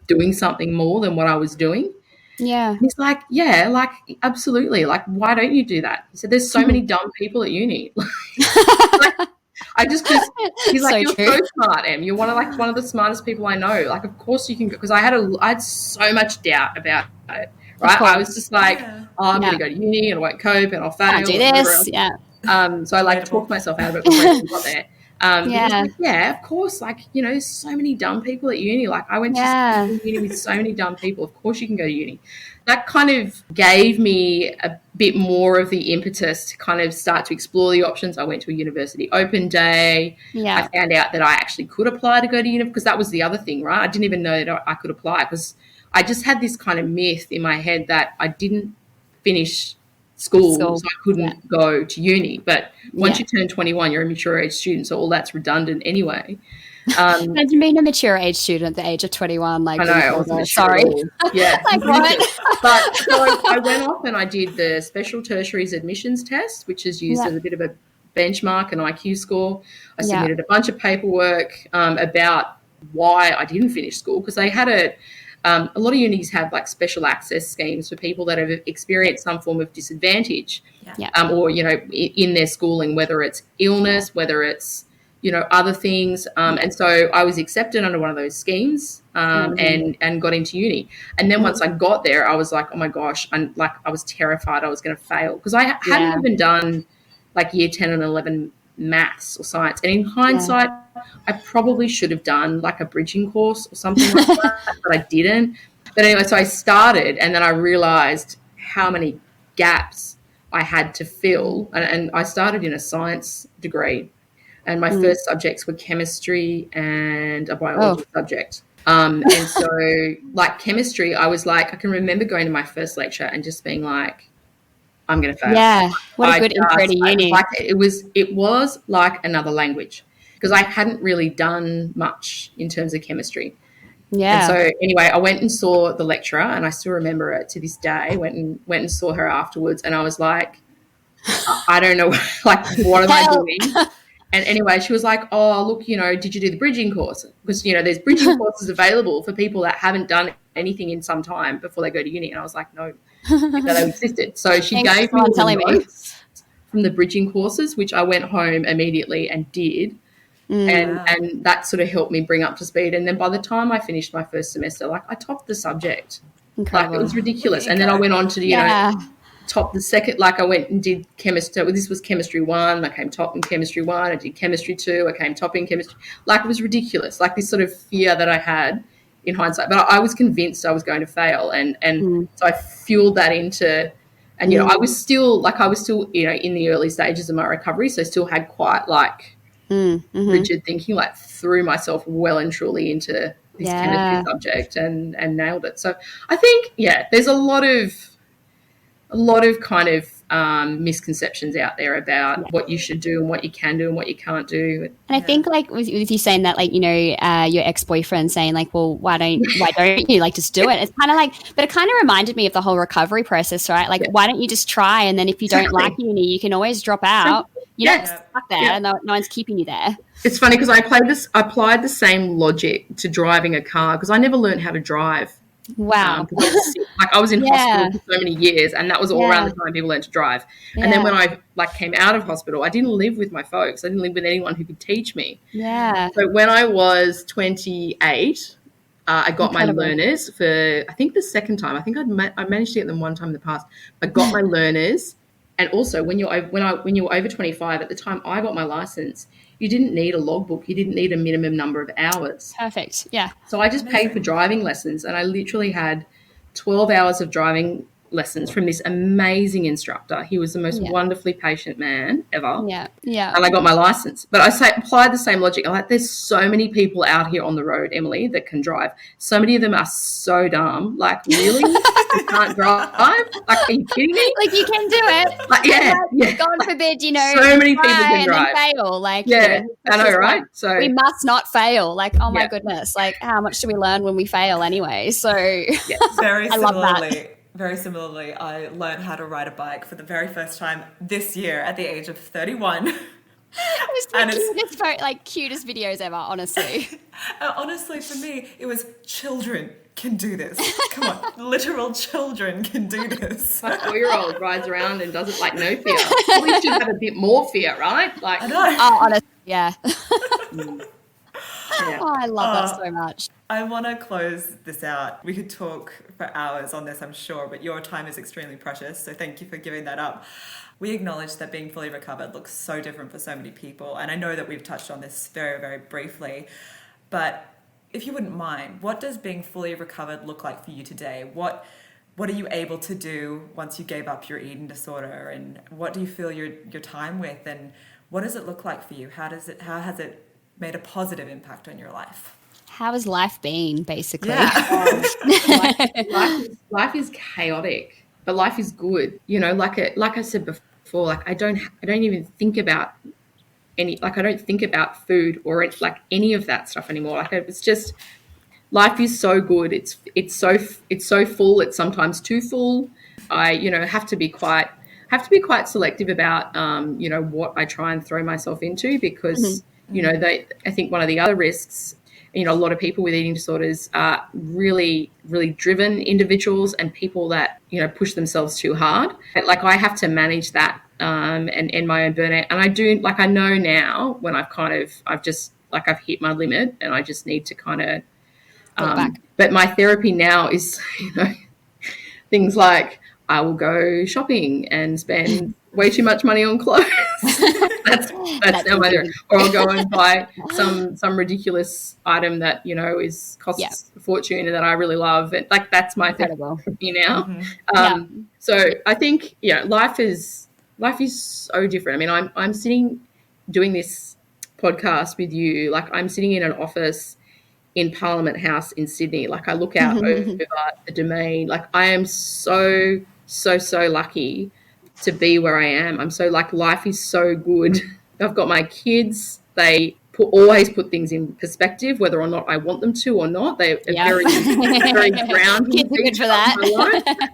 doing something more than what I was doing. Yeah. And he's like, yeah, absolutely. Why don't you do that? He said, there's so many dumb people at uni. He's like, you're so smart, Em. You're one of the smartest people I know. Of course you can go. Because I had so much doubt about it, right? I was just I'm going to go to uni and I won't cope and I'll fail. I'll do this, yeah. So I talked myself out of it before I even got there. Of course, there's so many dumb people at uni. I went to uni with so many dumb people. Of course you can go to uni. That kind of gave me a bit more of the impetus to kind of start to explore the options. I went to a university open day. Yeah. I found out that I actually could apply to go to uni, because that was the other thing, right? I didn't even know that I could apply, because I just had this kind of myth in my head that I didn't finish school, so I couldn't go to uni. But once you turn 21, you're a mature age student, so all that's redundant anyway. Imagine being a mature age student at the age of 21. I know, I wasn't sorry. Yeah. What? But so I went off and I did the special tertiaries admissions test, which is used as a bit of a benchmark, an IQ score. I submitted a bunch of paperwork about why I didn't finish school, because they had a lot of unis have special access schemes for people that have experienced some form of disadvantage, or, in their schooling, whether it's illness, whether it's, other things. And so I was accepted under one of those schemes, and got into uni. And then once I got there, I was like, oh my gosh, I was terrified I was going to fail, because I hadn't even done year 10 and 11 maths or science. And in hindsight, I probably should have done a bridging course or something like that, but I didn't. But anyway, so I started, and then I realised how many gaps I had to fill. And I started in a science degree, and my first subjects were chemistry and a biology subject. And so chemistry, I was I can remember going to my first lecture and just being like, I'm going to fail. Yeah, what a good intro to uni. It was like another language, because I hadn't really done much in terms of chemistry. Yeah. And so anyway, I went and saw the lecturer, and I still remember it to this day. Went and saw her afterwards, and I was like, I don't know, what am I doing? And anyway, she was like, oh, look, did you do the bridging course? Because, there's bridging courses available for people that haven't done anything in some time before they go to uni. And I was like, no, they existed. So she gave me notes from the bridging courses, which I went home immediately and did. And that sort of helped me bring up to speed. And then by the time I finished my first semester, I topped the subject. Incredible. It was ridiculous. And then I went on to, top the second, I went and did chemistry. This was chemistry 1. I came top in chemistry 1. I did chemistry 2. I came top in chemistry. It was ridiculous. this sort of fear that I had in hindsight. But I was convinced I was going to fail. And so I fueled that into, and, I was still, in the early stages of my recovery. So I still had quite rigid thinking, like threw myself well and truly into this chemistry subject and nailed it. So I think, there's a lot of kind of misconceptions out there about what you should do and what you can do and what you can't do. And I think, like, with you saying that, like, you know, your ex-boyfriend saying, like, well, why don't you, like, just do it? It's kind of like, but it kind of reminded me of the whole recovery process, right? Like, why don't you just try? And then if you don't like uni, you can always drop out. You're not stuck there. And no one's keeping you there. It's funny because I applied the same logic to driving a car because I never learned how to drive. Wow. I was in hospital for so many years, and that was all around the time people learned to drive. And then when I came out of hospital, I didn't live with my folks. I didn't live with anyone who could teach me. Yeah. So when I was 28, I got my learners for, I think, the second time. I think I managed to get them one time in the past. I got my learners, and also when you were over 25, at the time I got my license, you didn't need a logbook. You didn't need a minimum number of hours. Perfect. Yeah. So I just paid for driving lessons, and I literally had 12 hours of driving lessons from this amazing instructor. He was the most wonderfully patient man ever. Yeah. Yeah. And I got my license. But applied the same logic. I'm like, there's so many people out here on the road, Emily, that can drive. So many of them are so dumb. Like, really? You can't drive? Like, are you kidding me? Like, you can do it. Like, God forbid, you know, so many people can drive. And then fail. Like, I know, right? So we must not fail. Like, oh my goodness. Like, how much do we learn when we fail anyway? So Very similarly, I learned how to ride a bike for the very first time this year at the age of 31. It was the cutest videos ever, honestly. Honestly, for me, it was children can do this. Come on, literal children can do this. My 4-year-old rides around and does it like no fear. Probably should have a bit more fear, right? Like, I know. Oh, honestly, yeah. Oh, I love that so much. I want to close this out. We could talk for hours on this, I'm sure, but your time is extremely precious, so thank you for giving that up. We acknowledge that being fully recovered looks so different for so many people, and I know that we've touched on this very, very briefly, but if you wouldn't mind, what does being fully recovered look like for you today? What are you able to do once you gave up your eating disorder, and what do you fill your time with, and what does it look like for you? How has it made a positive impact on your life? How has life been, basically? Yeah. Life is chaotic, but life is good. You know, like I said before, like I don't even think about I don't think about food or like any of that stuff anymore. Like it's just, life is so good. It's so full. It's sometimes too full. I have to be quite selective about what I try and throw myself into because I think one of the other risks, a lot of people with eating disorders are really, really driven individuals and people that, push themselves too hard. Like I have to manage that and my own burnout. And I do, like I know now when I've hit my limit and I just need to kind of, but my therapy now is, things like I will go shopping and spend way too much money on clothes. that's now my therapy. Or I'll go and buy some ridiculous item that costs a fortune and that I really love. And like that's my therapy now. Mm-hmm. So I think life is so different. I mean, I'm sitting doing this podcast with you. Like I'm sitting in an office in Parliament House in Sydney. Like I look out over the Domain. Like I am so lucky to be where I am. I'm so life is so good. I've got my kids. They always put things in perspective, whether or not I want them to or not. They're very grounded. Kids are good for that.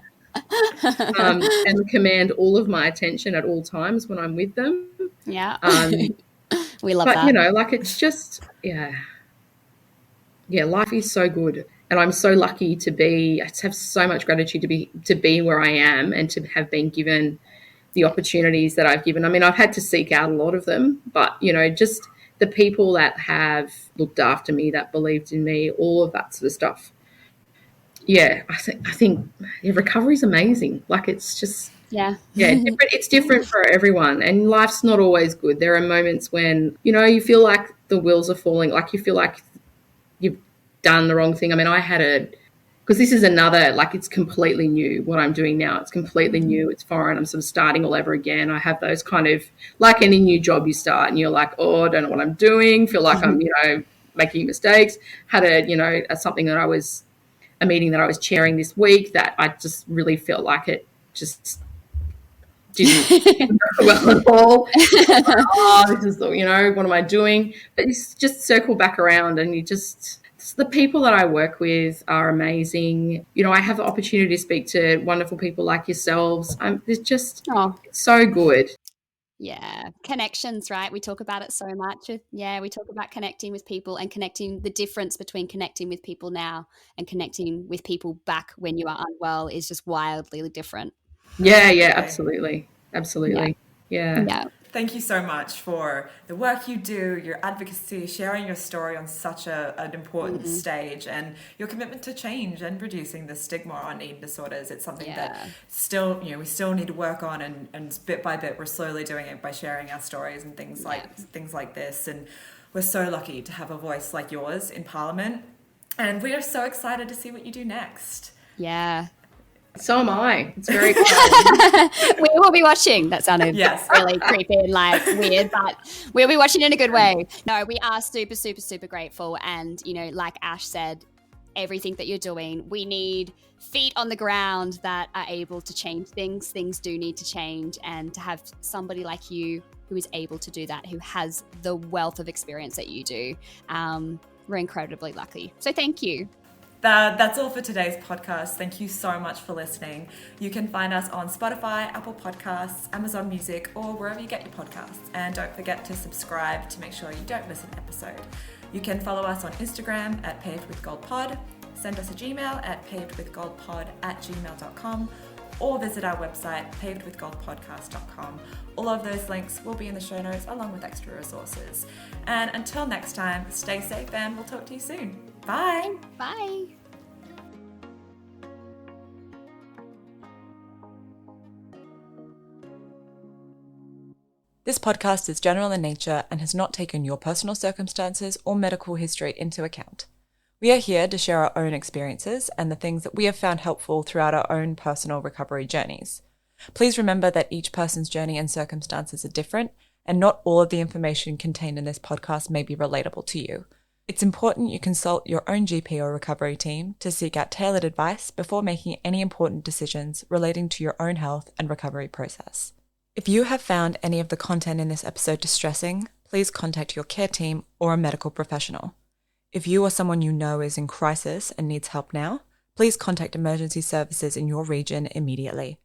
And command all of my attention at all times when I'm with them. Yeah. We love that. But, it's just, life is so good. And I'm so lucky I just have so much gratitude to be where I am and to have been given the opportunities that I've given. I mean, I've had to seek out a lot of them, but, just the people that have looked after me, that believed in me, all of that sort of stuff. Yeah, I think recovery is amazing. Like it's just, it's different for everyone, and life's not always good. There are moments when, you feel like the wheels are falling, like you feel like you've done the wrong thing. I mean, I had a because this is another, like, it's completely new. What I'm doing now, it's completely new. It's foreign. I'm sort of starting all over again. I have those kind of, like any new job you start and you're like, oh, I don't know what I'm doing. Feel like I'm, making mistakes. Had a meeting that I was chairing this week that I just really felt like it just didn't go well at all. This is, what am I doing? But you just circle back around and the people that I work with are amazing. I have the opportunity to speak to wonderful people like yourselves. It's just so good. Yeah, connections, right? We talk about it so much. We talk about connecting with people and connecting. The difference between connecting with people now and connecting with people back when you are unwell is just wildly different. Yeah, absolutely. Yeah. Thank you so much for the work you do, your advocacy, sharing your story on such an important stage, and your commitment to change and reducing the stigma on eating disorders. It's something that still, we still need to work on, and bit by bit, we're slowly doing it by sharing our stories and things like this. And we're so lucky to have a voice like yours in Parliament, and we are so excited to see what you do next. Yeah. So am I. It's very exciting. We will be watching. That sounded really creepy and weird, but we'll be watching in a good way. No, we are super, super, super grateful. And, like Ash said, everything that you're doing, we need feet on the ground that are able to change things. Things do need to change. And to have somebody like you who is able to do that, who has the wealth of experience that you do, we're incredibly lucky. So thank you. That's all for today's podcast. Thank you so much for listening. You can find us on Spotify, Apple Podcasts, Amazon Music, or wherever you get your podcasts. And don't forget to subscribe to make sure you don't miss an episode. You can follow us on Instagram at pavedwithgoldpod, send us a Gmail at pavedwithgoldpod@gmail.com, or visit our website, pavedwithgoldpodcast.com. All of those links will be in the show notes along with extra resources. And until next time, stay safe and we'll talk to you soon. Bye. Bye. This podcast is general in nature and has not taken your personal circumstances or medical history into account. We are here to share our own experiences and the things that we have found helpful throughout our own personal recovery journeys. Please remember that each person's journey and circumstances are different, and not all of the information contained in this podcast may be relatable to you. It's important you consult your own GP or recovery team to seek out tailored advice before making any important decisions relating to your own health and recovery process. If you have found any of the content in this episode distressing, please contact your care team or a medical professional. If you or someone you know is in crisis and needs help now, please contact emergency services in your region immediately.